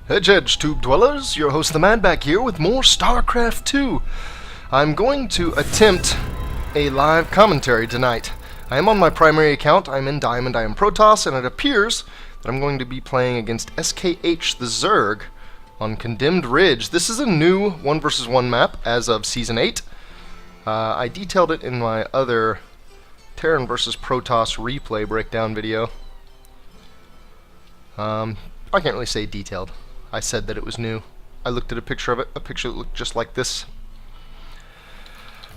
Hedge Tube Dwellers, your host the Madback here with more Starcraft 2. I'm going to attempt a live commentary tonight. I am on my primary account, I'm in Diamond, I am Protoss, and it appears that I'm going to be playing against SKH the Zerg on Condemned Ridge. This is a new 1 vs 1 map as of Season 8. I detailed it in my other Terran vs Protoss replay breakdown video. I can't really say detailed. I said that it was new. I looked at a picture of it, a picture that looked just like this.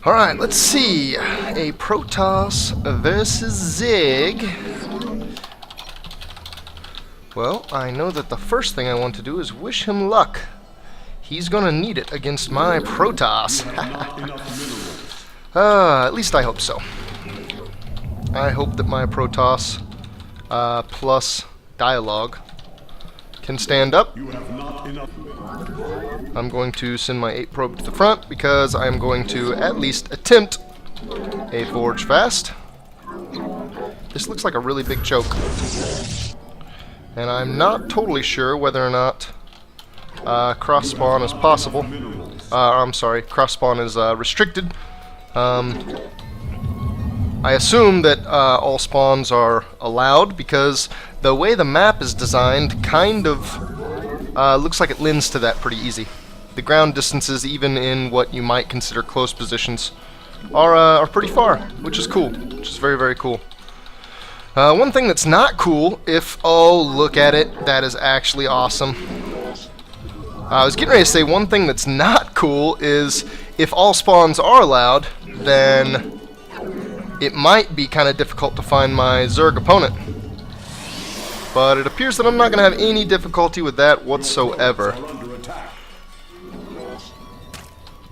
Alright, let's see. A Protoss versus zerg. Well, I know that the first thing I want to do is wish him luck. He's gonna need it against my Protoss. At least I hope so. I hope that my Protoss plus dialogue can stand up. I'm going to send my 8 probe to the front because I'm going to at least attempt a forge fast. This looks like a really big choke. And I'm not totally sure whether or not cross spawn is possible. I'm sorry, cross spawn is restricted. I assume that all spawns are allowed because the way the map is designed kind of looks like it lends to that pretty easy. The ground distances, even in what you might consider close positions, are pretty far, which is cool, which is very, very cool. One thing that's not cool, oh, look at it, that is actually awesome. I was getting ready to say one thing that's not cool is if all spawns are allowed, then it might be kind of difficult to find my Zerg opponent. But it appears that I'm not going to have any difficulty with that whatsoever.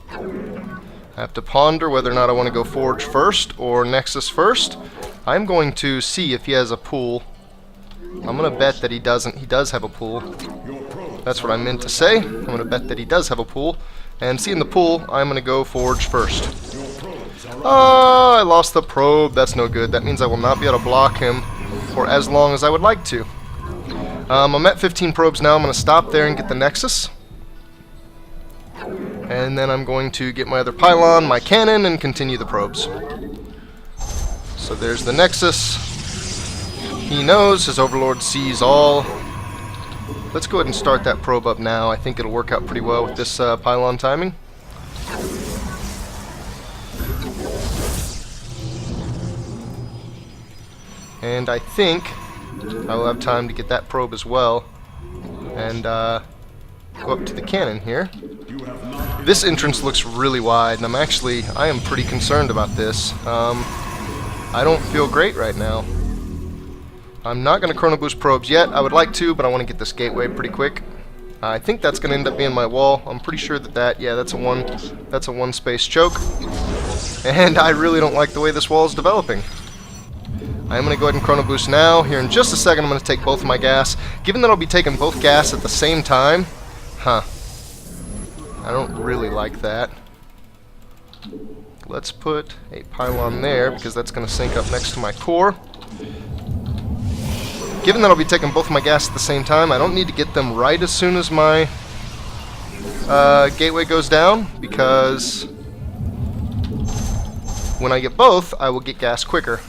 I have to ponder whether or not I want to go Forge first or Nexus first. I'm going to see if he has a pool. I'm going to bet that he doesn't. He does have a pool. That's what I meant to say. I'm going to bet that he does have a pool. And seeing the pool, I'm going to go Forge first. Oh, I lost the probe. That's no good. That means I will not be able to block him for as long as I would like to. I'm at 15 probes now. I'm going to stop there and get the Nexus. And then I'm going to get my other pylon, my cannon, and continue the probes. So there's the Nexus. He knows. His Overlord sees all. Let's go ahead and start that probe up now. I think it'll work out pretty well with this pylon timing. And I think I will have time to get that probe as well and go up to the cannon here. This entrance looks really wide, and I am pretty concerned about this. I don't feel great right now. I'm not going to chrono boost probes yet. I would like to, but I want to get this gateway pretty quick. I think that's going to end up being my wall. I'm pretty sure that yeah, that's a one space choke. And I really don't like the way this wall is developing. I'm going to go ahead and chrono boost now. Here in just a second I'm going to take both of my gas. Given that I'll be taking both gas at the same time, I don't really like that. Let's put a pylon there because that's going to sync up next to my core. Given that I'll be taking both of my gas at the same time, I don't need to get them right as soon as my gateway goes down, because when I get both, I will get gas quicker.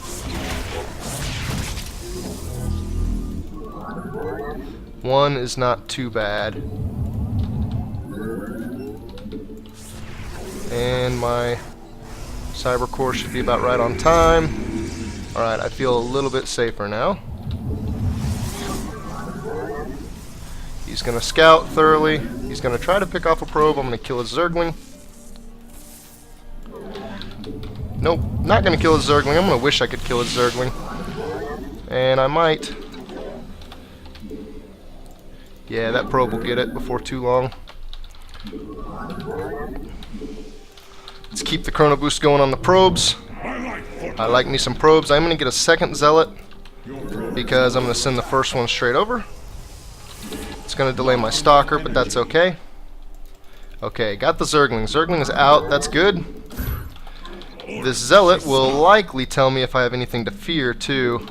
One is not too bad. And my cyber core should be about right on time. Alright, I feel a little bit safer now. He's going to scout thoroughly. He's going to try to pick off a probe. I'm going to kill his Zergling. Nope, not going to kill his Zergling. I'm going to wish I could kill his Zergling. And I might. Yeah, that probe will get it before too long. Let's keep the chrono boost going on the probes. I like me some probes. I'm going to get a second zealot because I'm going to send the first one straight over. It's going to delay my stalker, but that's okay. Okay, got the Zergling. Zergling is out. That's good. This zealot will likely tell me if I have anything to fear, too.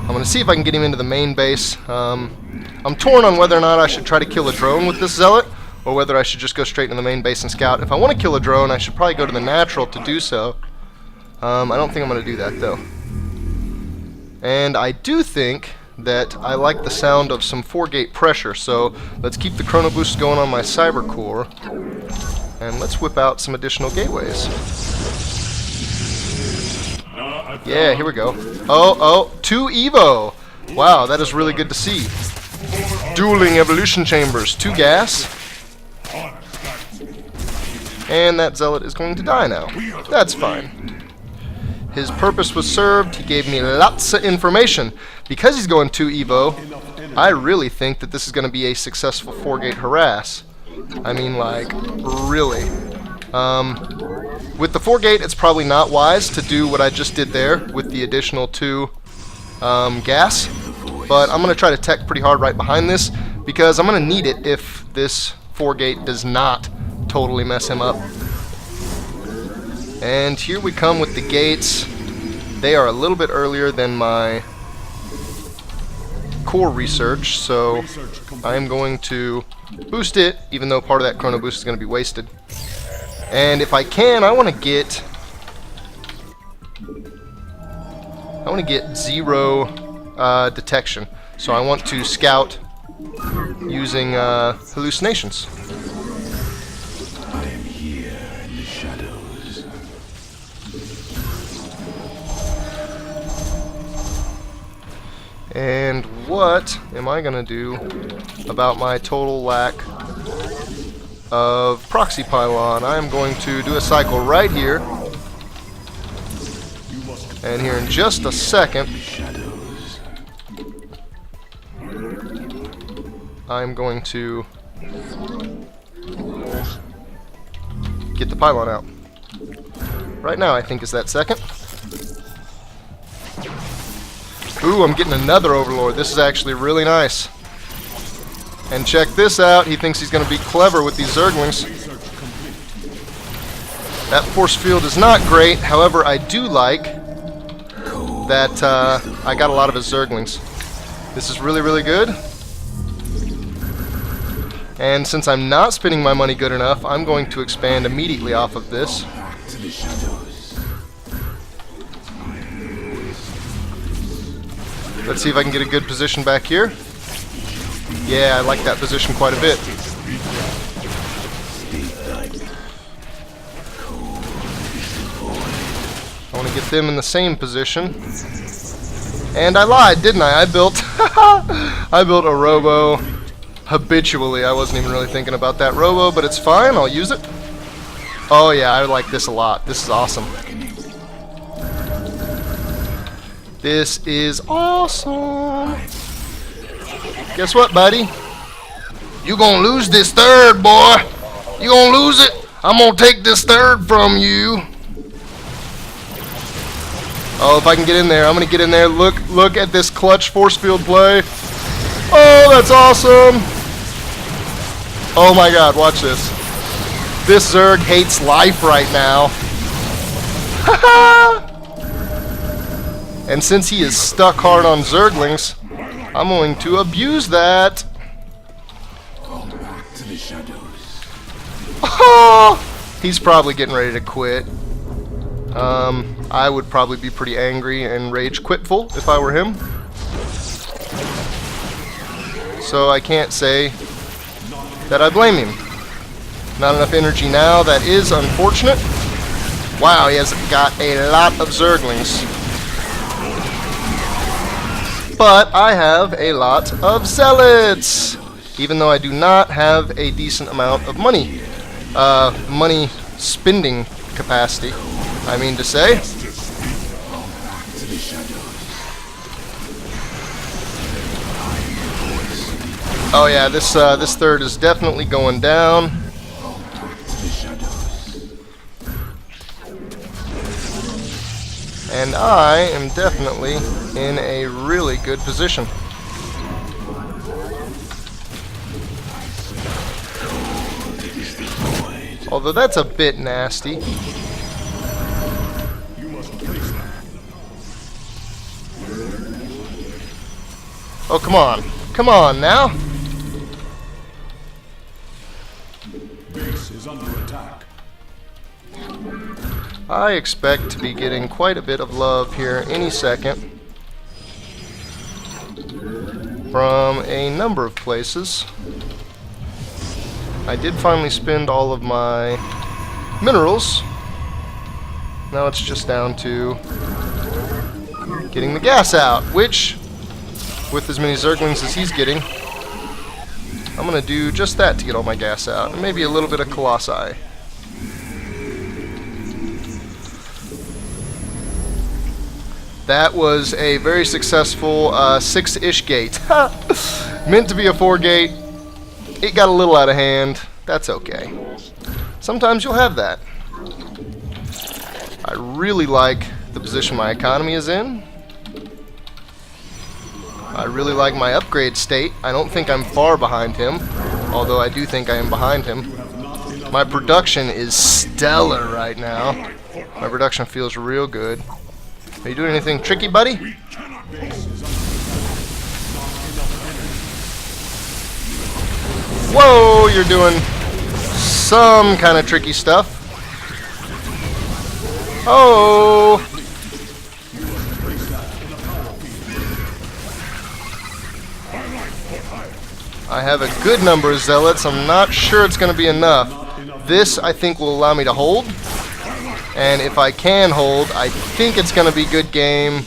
I'm going to see if I can get him into the main base. I'm torn on whether or not I should try to kill a drone with this zealot, or whether I should just go straight into the main base and scout. If I want to kill a drone, I should probably go to the natural to do so. I don't think I'm going to do that, though. And I do think that I like the sound of some 4-gate pressure, so let's keep the chrono boost going on my cyber core, and let's whip out some additional gateways. Yeah, here we go. Oh, 2 Evo! Wow, that is really good to see. Dueling evolution chambers, 2 gas. And that zealot is going to die now. That's fine. His purpose was served. He gave me lots of information. Because he's going 2 Evo, I really think that this is going to be a successful 4-gate harass. I mean, like, really. With the 4-gate, it's probably not wise to do what I just did there with the additional 2 gas. But I'm going to try to tech pretty hard right behind this, because I'm going to need it if this 4-gate does not totally mess him up. And here we come with the gates. They are a little bit earlier than my core research, so I am going to boost it, even though part of that chrono boost is going to be wasted. And if I can, I want to get 0 detection. So I want to scout using hallucinations. I am here in the shadows. And what am I going to do about my total lack of proxy pylon? I am going to do a cycle right here. And here in just a second, I'm going to get the pylon out. Right now, I think is that second. Ooh, I'm getting another Overlord. This is actually really nice. And check this out. He thinks he's going to be clever with these zerglings. That force field is not great. However, I do like that I got a lot of his zerglings. This is really, really good. And since I'm not spending my money good enough, I'm going to expand immediately off of this. Let's see if I can get a good position back here. Yeah, I like that position quite a bit. I want to get them in the same position. And I lied, didn't I? I built a robo habitually. I wasn't even really thinking about that robo, but it's fine. I'll use it. Oh yeah, I like this a lot. This is awesome. This is awesome. Guess what, buddy? You gonna lose this third, boy. You gonna lose it. I'm gonna take this third from you. Oh, if I can get in there, I'm gonna get in there. Look at this clutch force field play. Oh, that's awesome. Oh my god, watch this. This Zerg hates life right now. And since he is stuck hard on Zerglings, I'm going to abuse that. Oh, he's probably getting ready to quit. I would probably be pretty angry and rage quitful if I were him. So I can't say that I blame him. Not enough energy now. That is unfortunate. Wow, he has got a lot of Zerglings. But I have a lot of Zealots, even though I do not have a decent amount of money. Money spending capacity, I mean to say. Oh yeah, this third is definitely going down. And I am definitely in a really good position. Although that's a bit nasty. Oh, come on. Come on now. Base is under attack. I expect to be getting quite a bit of love here any second from a number of places. I did finally spend all of my minerals. Now it's just down to getting the gas out, which, with as many zerglings as he's getting, I'm going to do just that to get all my gas out, and maybe a little bit of colossi. That was a very successful 6-ish gate. Meant to be a 4 gate. It got a little out of hand. That's okay. Sometimes you'll have that. I really like the position my economy is in. I really like my upgrade state. I don't think I'm far behind him, although I do think I am behind him. My production is stellar right now. My production feels real good. Are you doing anything tricky, buddy? Whoa, you're doing some kind of tricky stuff. Oh! I have a good number of zealots. I'm not sure it's going to be enough. This, I think, will allow me to hold. And if I can hold, I think it's going to be good game.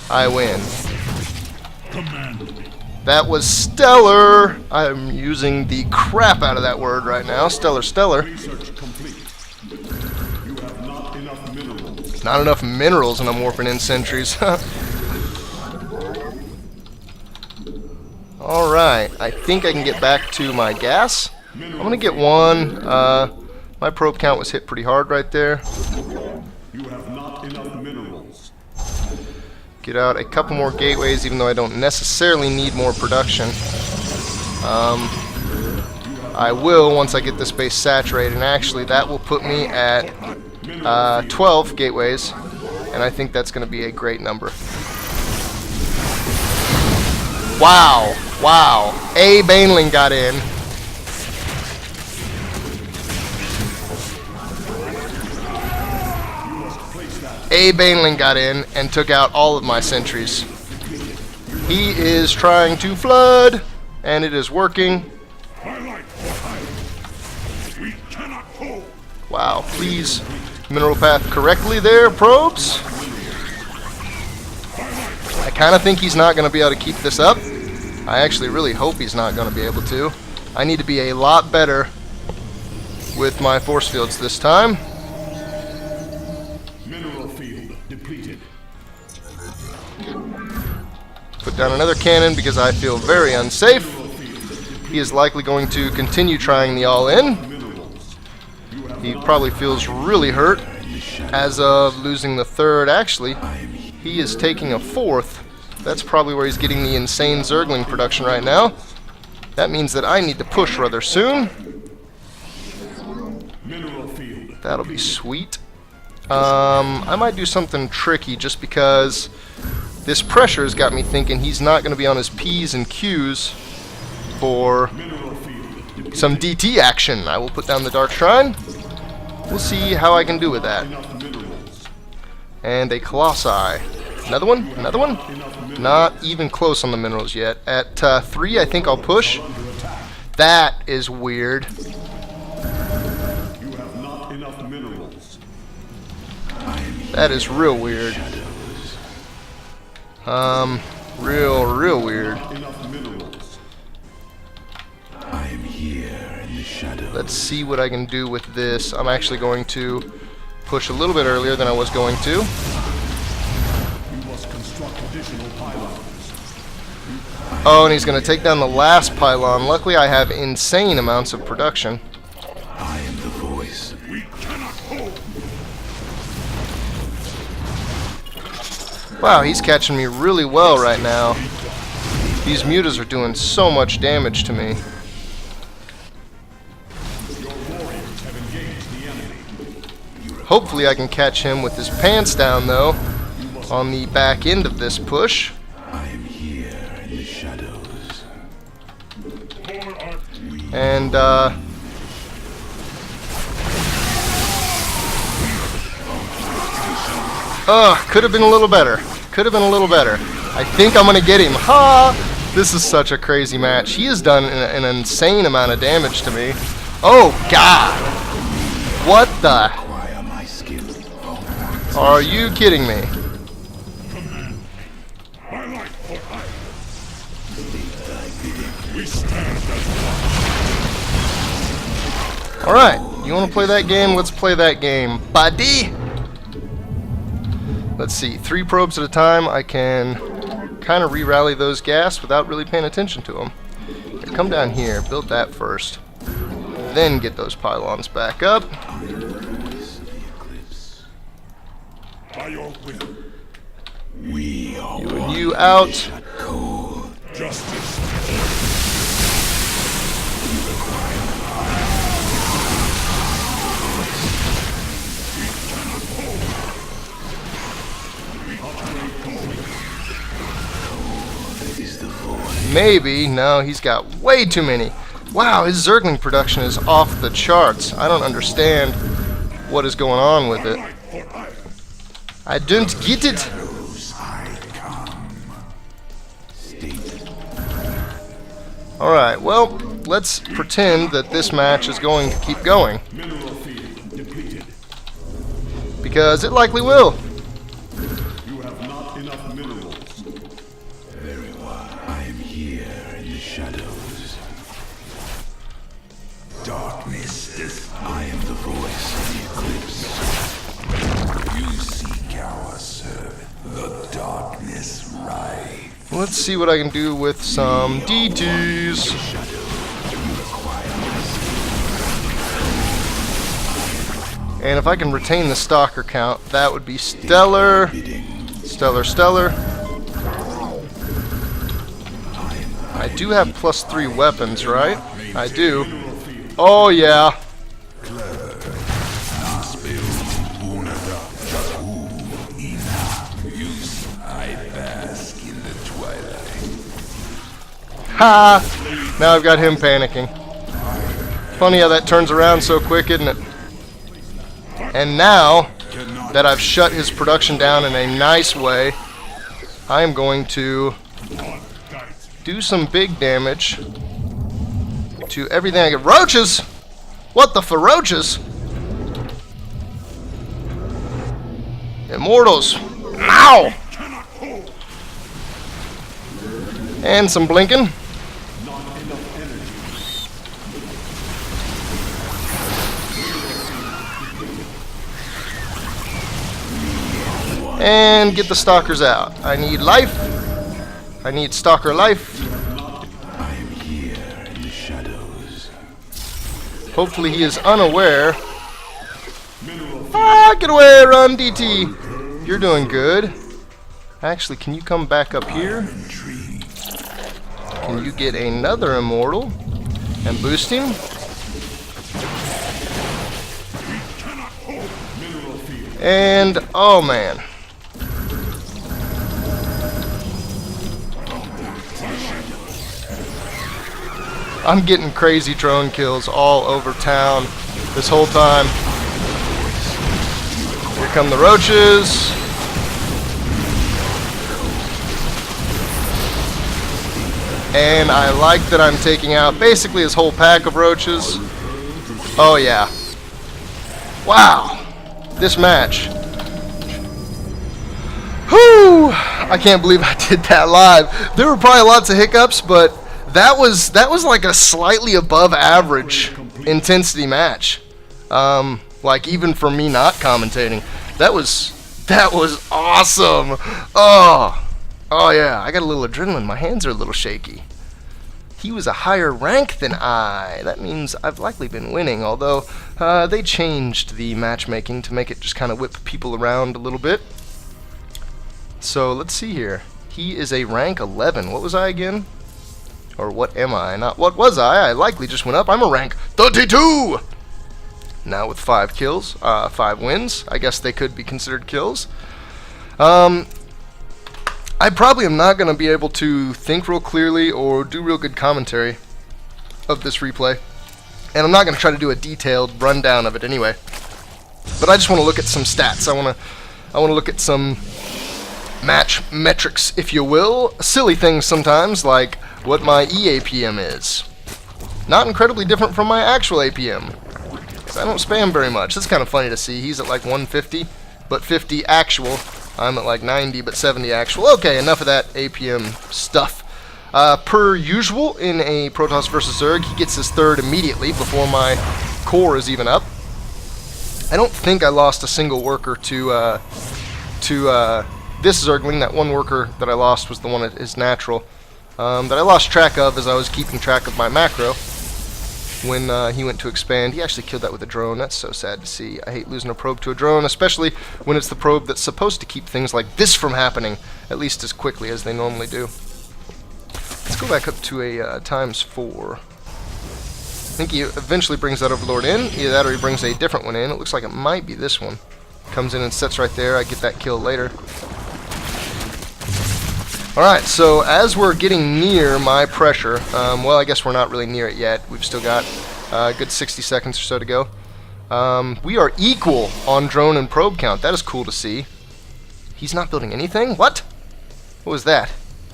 I win. That was stellar. I'm using the crap out of that word right now. Stellar, stellar. Not enough minerals, and I'm warping in sentries. Alright, I think I can get back to my gas. I'm going to get one. My probe count was hit pretty hard right there. You have not enough minerals. Get out a couple more gateways, even though I don't necessarily need more production. I will once I get this base saturated, and actually that will put me at 12 gateways, and I think that's going to be a great number. Wow, wow. A Baneling got in. A Baneling got in and took out all of my sentries. He is trying to flood, and it is working. Wow, please mineral path correctly there, probes. I kind of think he's not going to be able to keep this up. I actually really hope he's not going to be able to. I need to be a lot better with my force fields this time. Mineral field depleted. Put down another cannon because I feel very unsafe. He is likely going to continue trying the all-in. He probably feels really hurt as of losing the third. Actually, he is taking a fourth. That's probably where he's getting the insane zergling production right now. That means that I need to push rather soon. That'll be sweet. I might do something tricky just because this pressure has got me thinking he's not going to be on his P's and Q's for some DT action. I will put down the Dark Shrine. We'll see how I can do with that. And a Colossi. Another one? Another one? Not even close on the minerals yet. At 3, I think I'll push. That is weird. You have not enough minerals. That is real weird. Real weird. Enough minerals. I am here in the shadows. Let's see what I can do with this. I'm actually going to push a little bit earlier than I was going to. You must construct additional pylons. Oh, and he's going to take down the last pylon. Luckily, I have insane amounts of production. I am the voice. We cannot hold. Wow, he's catching me really well right now. These mutas are doing so much damage to me. Your warriors have engaged the enemy. Hopefully I can catch him with his pants down, though, on the back end of this push. I am here in the shadows. And could have been a little better. Could have been a little better. I think I'm gonna get him. Ha! This is such a crazy match. He has done an insane amount of damage to me. Oh God! What the? Are you kidding me? Alright, you want to play that game? Let's play that game, buddy! Let's see, 3 probes at a time. I can kind of re-rally those gas without really paying attention to them. Come down here, build that first. Then get those pylons back up. We are You and you out. justice. Maybe. No, he's got way too many. Wow, his zergling production is off the charts. I don't understand what is going on with it. I don't get it. Alright, well, let's pretend that this match is going to keep going. Because it likely will. You have not enough minerals. Very well. I am here in the shadows. Darkness is. I am the voice of the eclipse. You seek our servant. The darkness rise. Let's see what I can do with some DTs. And if I can retain the stalker count, that would be stellar. Stellar, stellar. I do have +3 weapons, right? I do. Oh yeah. Ha! Now I've got him panicking. Funny how that turns around so quick, isn't it? And now that I've shut his production down in a nice way, I am going to do some big damage to everything I get. Roaches! What the roaches? Immortals! Ow! And some blinking. And get the stalkers out. I need life. I need stalker life. I am here in the shadows. Hopefully he is unaware. Ah, get away, run, DT. You're doing good. Actually, can you come back up here? Can you get another immortal and boost him? And, oh man. I'm getting crazy drone kills all over town this whole time. Here come the roaches. And I like that I'm taking out basically his whole pack of roaches. Oh yeah. Wow. This match. Whew! I can't believe I did that live. There were probably lots of hiccups, but that was like a slightly above average intensity match. Like even for me not commentating. That was awesome. Oh yeah, I got a little adrenaline. My hands are a little shaky. He was a higher rank than I. That means I've likely been winning, although they changed the matchmaking to make it just kind of whip people around a little bit. So let's see here. He is a rank 11. What was I again? Or what am I? Not what was I? I likely just went up. I'm a rank 32! Now with 5 kills, 5 wins. I guess they could be considered kills. I probably am not going to be able to think real clearly or do real good commentary of this replay, and I'm not going to try to do a detailed rundown of it anyway. But I just want to look at some stats. I want to look at some match metrics, if you will. Silly things sometimes, like what my EAPM is. Not incredibly different from my actual APM, because I don't spam very much. That's kind of funny to see. He's at like 150, but 50 actual. I'm at like 90, but 70 actual. Okay, enough of that APM stuff. Per usual, in a Protoss versus Zerg, he gets his third immediately before my core is even up. I don't think I lost a single worker to this Zergling. That one worker that I lost was the one that is natural, that I lost track of as I was keeping track of my macro when he went to expand. He actually killed that with a drone. That's so sad to see. I hate losing a probe to a drone, especially when it's the probe that's supposed to keep things like this from happening, at least as quickly as they normally do. Let's go back up to a ×4. I think he eventually brings that Overlord in. Either that or he brings a different one in. It looks like it might be this one. Comes in and sits right there. I get that kill later. Alright, so as we're getting near my pressure, well, I guess we're not really near it yet. We've still got a good 60 seconds or so to go. We are equal on drone and probe count. That is cool to see. He's not building anything? What? What was that?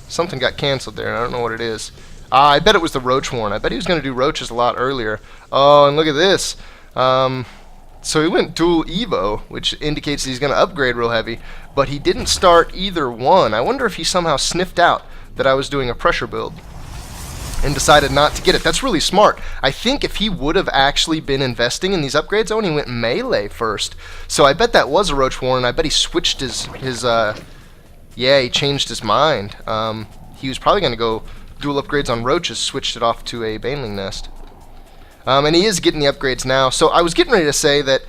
Something got canceled there, and I don't know what it is. I bet it was the Roach Warren. I bet he was going to do Roaches a lot earlier. Oh, and look at this. So he went dual Evo, which indicates he's going to upgrade real heavy, but he didn't start either one. I wonder if he somehow sniffed out that I was doing a pressure build and decided not to get it. That's really smart. I think if he would have actually been investing in these upgrades, oh, and he went melee first. So I bet that was a Roach Warren. I bet he switched yeah, he changed his mind. He was probably going to go dual upgrades on Roaches, switched it off to a Baneling Nest. And he is getting the upgrades now. So I was getting ready to say that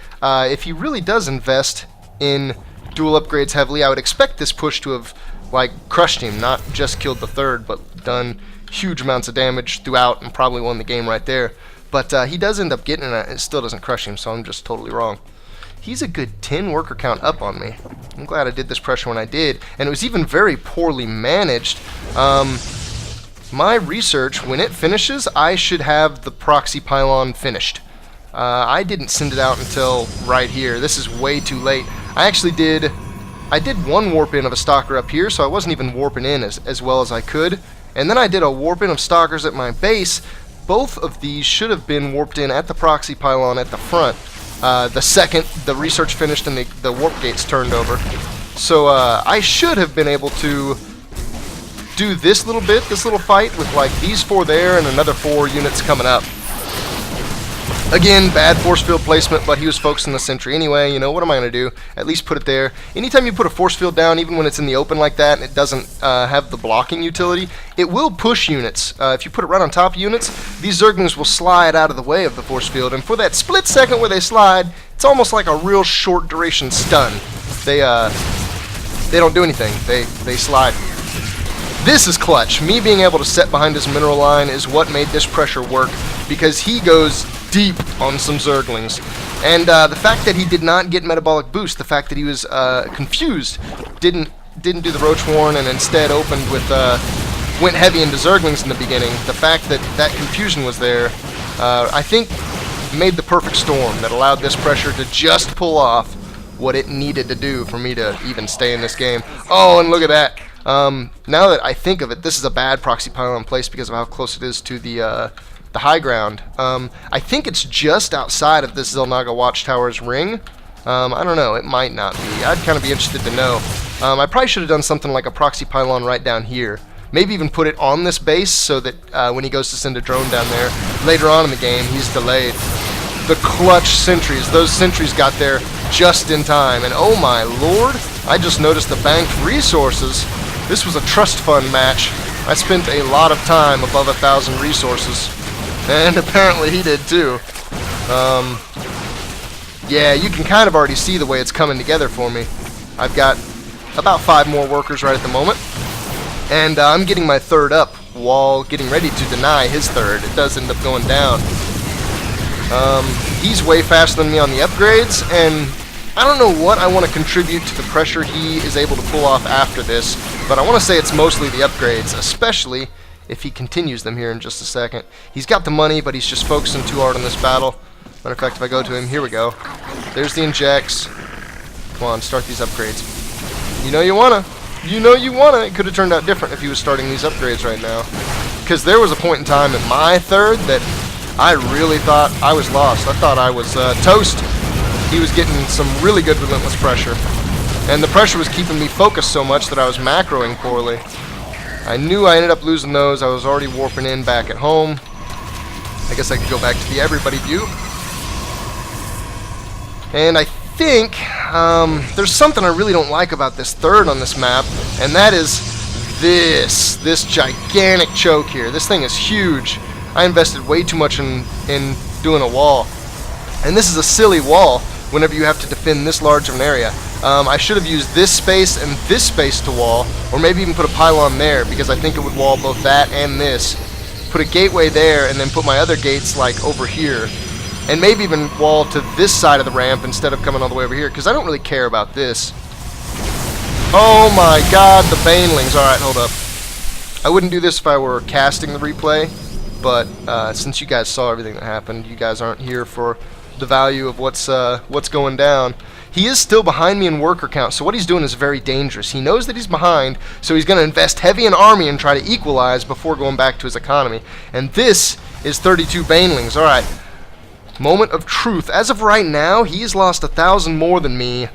if he really does invest in dual upgrades heavily, I would expect this push to have like crushed him, not just killed the third, but done huge amounts of damage throughout and probably won the game right there. But he does end up getting it. It still doesn't crush him, so I'm just totally wrong. He's a good 10 worker count up on me. I'm glad I did this pressure when I did, and it was even very poorly managed. My research, when it finishes, I should have the proxy pylon finished. I didn't send it out until right here. This is way too late. I did one warp in of a stalker up here, so I wasn't even warping in as well as I could. And then I did a warp in of stalkers at my base. Both of these should have been warped in at the proxy pylon at the front. The second the research finished and the warp gates turned over. So I should have been able to do this little fight with like these 4 there and another 4 units coming up. Again, bad force field placement, but he was focusing the sentry anyway. You know, what am I going to do? At least put it there. Anytime you put a force field down, even when it's in the open like that and it doesn't have the blocking utility, it will push units. If you put it right on top of units, these Zerglings will slide out of the way of the force field, and for that split second where they slide, it's almost like a real short duration stun. They don't do anything. They slide. This is clutch. Me being able to set behind his mineral line is what made this pressure work, because he goes deep on some Zerglings. And the fact that he did not get metabolic boost, the fact that he was confused, didn't do the Roach Warren and instead opened with went heavy into Zerglings in the beginning. The fact that that confusion was there, I think made the perfect storm that allowed this pressure to just pull off what it needed to do for me to even stay in this game. Oh, and look at that. Now that I think of it, this is a bad proxy pylon place because of how close it is to the high ground. I think it's just outside of this Xel'Naga Watchtower's ring. I don't know, it might not be. I'd kind of be interested to know. I probably should have done something like a proxy pylon right down here. Maybe even put it on this base so that when he goes to send a drone down there, later on in the game, he's delayed. The clutch sentries, those sentries got there just in time. And oh my lord, I just noticed the banked resources. This was a trust fund match. I spent a lot of time above 1,000 resources. And apparently he did too. Yeah, you can kind of already see the way it's coming together for me. I've got about 5 more workers right at the moment. And I'm getting my third up while getting ready to deny his third. It does end up going down. He's way faster than me on the upgrades, and I don't know what I want to contribute to the pressure he is able to pull off after this, but I want to say it's mostly the upgrades, especially if he continues them here in just a second. He's got the money, but he's just focusing too hard on this battle. Matter of fact, if I go to him, here we go. There's the injects. Come on, start these upgrades. You know you wanna. You know you wanna. It could have turned out different if he was starting these upgrades right now. Because there was a point in time in my third that I really thought I was lost. I thought I was toast. He was getting some really good relentless pressure. And the pressure was keeping me focused so much that I was macroing poorly. I knew I ended up losing those. I was already warping in back at home. I guess I could go back to the everybody view. And I think there's something I really don't like about this third on this map, and that is this gigantic choke here. This thing is huge. I invested way too much in doing a wall. And this is a silly wall whenever you have to defend this large of an area. I should have used this space and this space to wall, or maybe even put a pylon there, because I think it would wall both that and this. Put a gateway there, and then put my other gates like over here. And maybe even wall to this side of the ramp instead of coming all the way over here, because I don't really care about this. Oh my god, the banelings. Alright, hold up. I wouldn't do this if I were casting the replay, but since you guys saw everything that happened, you guys aren't here for the value of what's going down. He is still behind me in worker count, so what he's doing is very dangerous. He knows that he's behind, so he's going to invest heavy in army and try to equalize before going back to his economy. And this is 32 banelings. Alright. Moment of truth. As of right now, he's lost 1,000 more than me,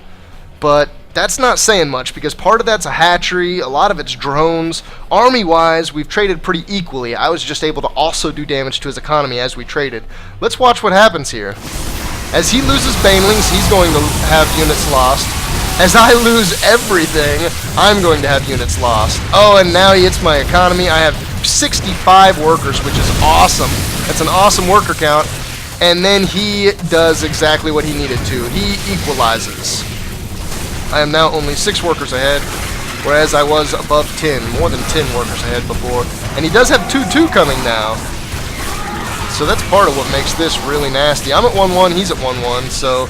but that's not saying much, because part of that's a hatchery, a lot of it's drones. Army-wise, we've traded pretty equally. I was just able to also do damage to his economy as we traded. Let's watch what happens here. As he loses banelings, he's going to have units lost. As I lose everything, I'm going to have units lost. Oh, and now he hits my economy. I have 65 workers, which is awesome. That's an awesome worker count. And then he does exactly what he needed to. He equalizes. I am now only 6 workers ahead, whereas I was above 10, more than 10 workers ahead before. And he does have 2-2 coming now. So that's part of what makes this really nasty. I'm at 1-1, he's at 1-1, so...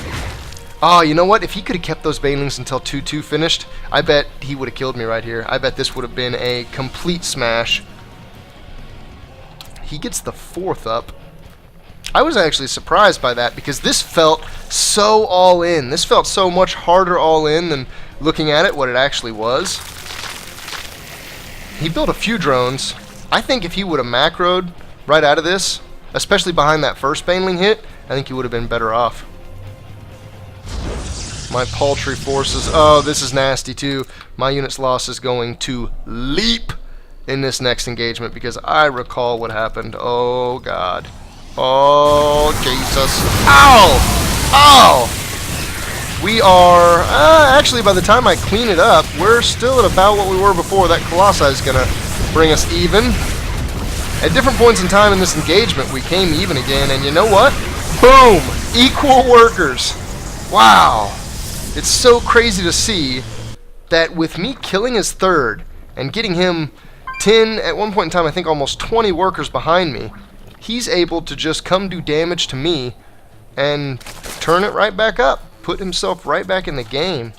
Oh, you know what? If he could have kept those banelings until 2-2 finished, I bet he would have killed me right here. I bet this would have been a complete smash. He gets the 4th up. I was actually surprised by that, because this felt so all in. This felt so much harder all in than looking at it what it actually was. He built a few drones. I think if he would have macroed right out of this, especially behind that first baneling hit, I think he would have been better off. My paltry forces. Oh, this is nasty too. My unit's loss is going to leap in this next engagement, because I recall what happened. Oh god. Oh, Jesus. Ow! Ow! We are... actually, by the time I clean it up, we're still at about what we were before. That Colossi is going to bring us even. At different points in time in this engagement, we came even again, and you know what? Boom! Equal workers. Wow. It's so crazy to see that with me killing his third and getting him 10, at one point in time, I think almost 20 workers behind me, he's able to just come do damage to me and turn it right back up. Put himself right back in the game.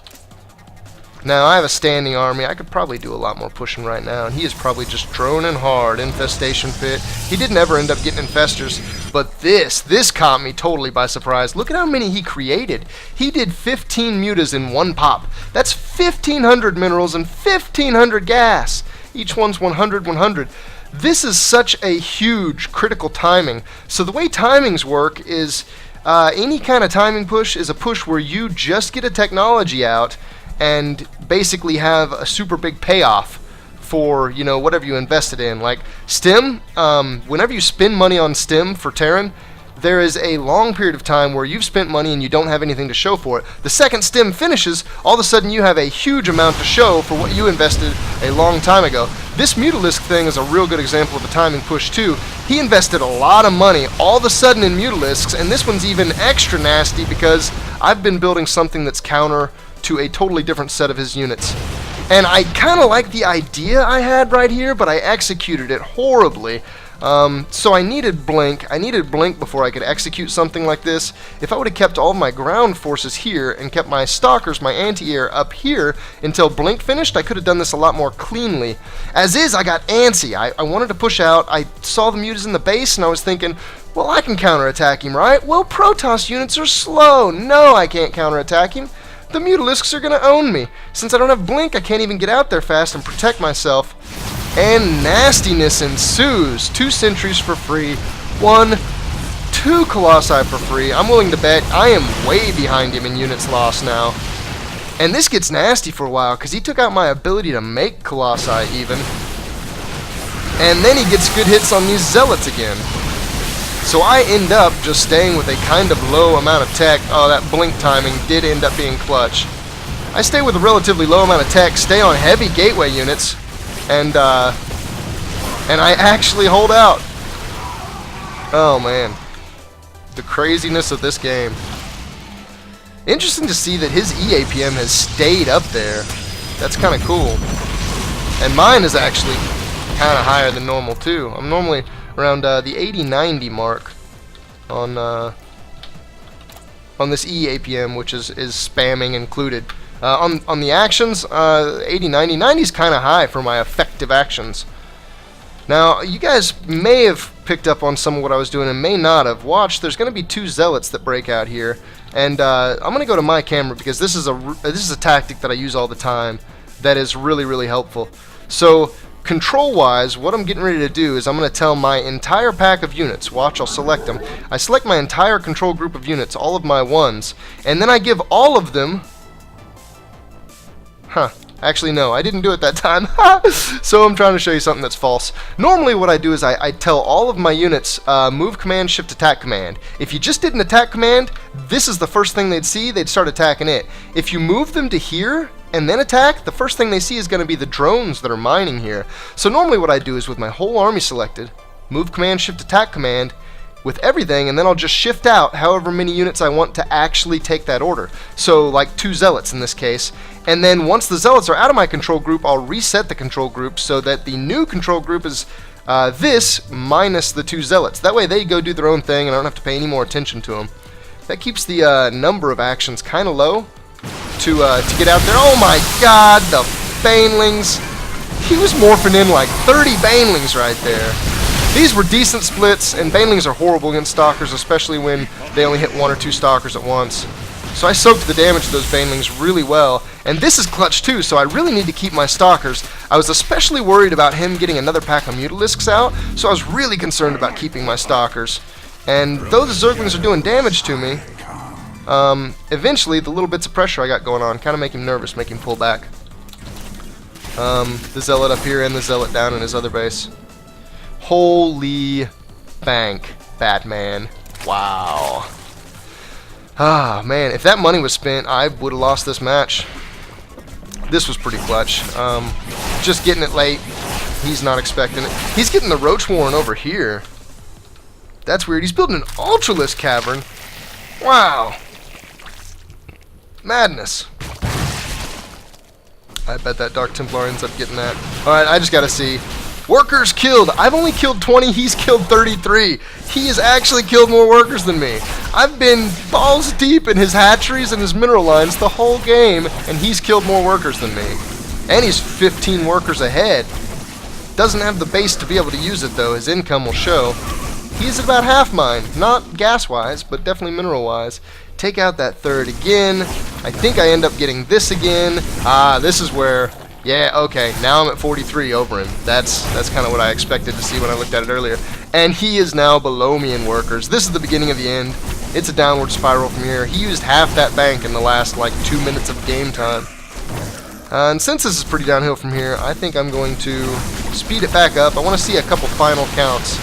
Now, I have a standing army. I could probably do a lot more pushing right now, and he is probably just droning hard. Infestation pit. He didn't ever end up getting infestors, but this caught me totally by surprise. Look at how many he created. He did 15 mutas in one pop. That's 1,500 minerals and 1,500 gas. Each one's 100, 100. This is such a huge critical timing. So the way timings work is any kind of timing push is a push where you just get a technology out and basically have a super big payoff for, you know, whatever you invested in. Like STEM, whenever you spend money on STEM for Terran, there is a long period of time where you've spent money and you don't have anything to show for it. The second STEM finishes, all of a sudden you have a huge amount to show for what you invested a long time ago. This Mutalisk thing is a real good example of a timing push too. He invested a lot of money all of a sudden in Mutalisks, and this one's even extra nasty because I've been building something that's counter to a totally different set of his units. And I kind of like the idea I had right here, but I executed it horribly. So I needed blink. I needed blink before I could execute something like this. If I would have kept all of my ground forces here and kept my stalkers, my anti-air up here until blink finished, I could have done this a lot more cleanly. As is, I got antsy. I wanted to push out. I saw the mutas in the base and I was thinking, well, I can counterattack him, right? Well, Protoss units are slow. No, I can't counterattack him. The Mutalisks are going to own me. Since I don't have blink, I can't even get out there fast and protect myself. And nastiness ensues. 2 sentries for free. 2 Colossi for free. I'm willing to bet I am way behind him in units lost now. And this gets nasty for a while because he took out my ability to make Colossi even. And then he gets good hits on these Zealots again. So I end up just staying with a kind of low amount of tech. Oh, that blink timing did end up being clutch. I stay with a relatively low amount of tech, stay on heavy gateway units, and I actually hold out. Oh man, the craziness of this game. Interesting to see that his EAPM has stayed up there. That's kind of cool. And mine is actually kind of higher than normal too. I'm normally around the 80-90 mark on this EAPM, which is spamming included. On the actions, 80-90. 90 is kind of high for my effective actions. Now, you guys may have picked up on some of what I was doing and may not have. Watch, there's going to be 2 zealots that break out here, and I'm going to go to my camera because this is a tactic that I use all the time that is really, really helpful. So, control-wise, what I'm getting ready to do is I'm going to tell my entire pack of units. Watch, I'll select them. I select my entire control group of units, all of my ones, and then I give all of them. Actually, no, I didn't do it that time. So I'm trying to show you something that's false. Normally what I do is I tell all of my units, move command, shift attack command. If you just did an attack command, this is the first thing they'd see, they'd start attacking it. If you move them to here and then attack, the first thing they see is going to be the drones that are mining here. So normally what I do is with my whole army selected, move command, shift attack command, with everything, and then I'll just shift out however many units I want to actually take that order. So like 2 zealots in this case, and then once the zealots are out of my control group, I'll reset the control group so that the new control group is this minus the 2 zealots. That way they go do their own thing and I don't have to pay any more attention to them. That keeps the number of actions kind of low to get out there. Oh my god, the banelings. He was morphing in like 30 banelings right there. These were decent splits, and banelings are horrible against stalkers, especially when they only hit 1 or 2 stalkers at once. So I soaked the damage of those banelings really well, and this is clutch too, so I really need to keep my stalkers. I was especially worried about him getting another pack of Mutalisks out, so I was really concerned about keeping my stalkers. And though the zerglings are doing damage to me, eventually the little bits of pressure I got going on kind of make him nervous, make him pull back. The zealot up here and the zealot down in his other base. Holy bank, Batman. Wow. Ah, man, if that money was spent, I would have lost this match. This was pretty clutch. Just getting it late. He's not expecting it. He's getting the Roach Warren over here. That's weird. He's building an Ultralisk Cavern. Wow. Madness. I bet that Dark Templar ends up getting that. Alright, I just gotta see. Workers killed. I've only killed 20. He's killed 33. He has actually killed more workers than me. I've been balls deep in his hatcheries and his mineral lines the whole game, and he's killed more workers than me. And he's 15 workers ahead. Doesn't have the base to be able to use it, though. His income will show. He's about half mine. Not gas-wise, but definitely mineral-wise. Take out that third again. I think I end up getting this again. Ah, this is where... Yeah, okay, now I'm at 43 over him. That's kind of what I expected to see when I looked at it earlier. And he is now below me in workers. This is the beginning of the end. It's a downward spiral from here. He used half that bank in the last, like, 2 minutes of game time. And since this is pretty downhill from here, I think I'm going to speed it back up. I want to see a couple final counts.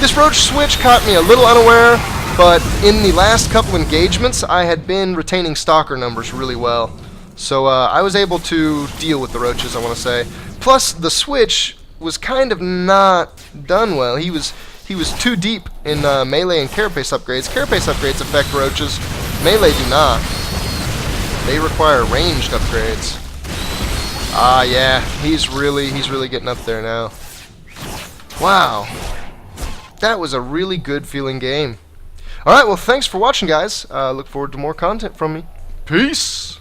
This Roach switch caught me a little unaware, but in the last couple engagements, I had been retaining stalker numbers really well. So I was able to deal with the roaches, I want to say. Plus, the switch was kind of not done well. He was too deep in melee and carapace upgrades. Carapace upgrades affect roaches. Melee do not. They require ranged upgrades. Ah, yeah, he's really getting up there now. Wow. that was a really good feeling game. Alright, well, thanks for watching, guys. Look forward to more content from me. Peace!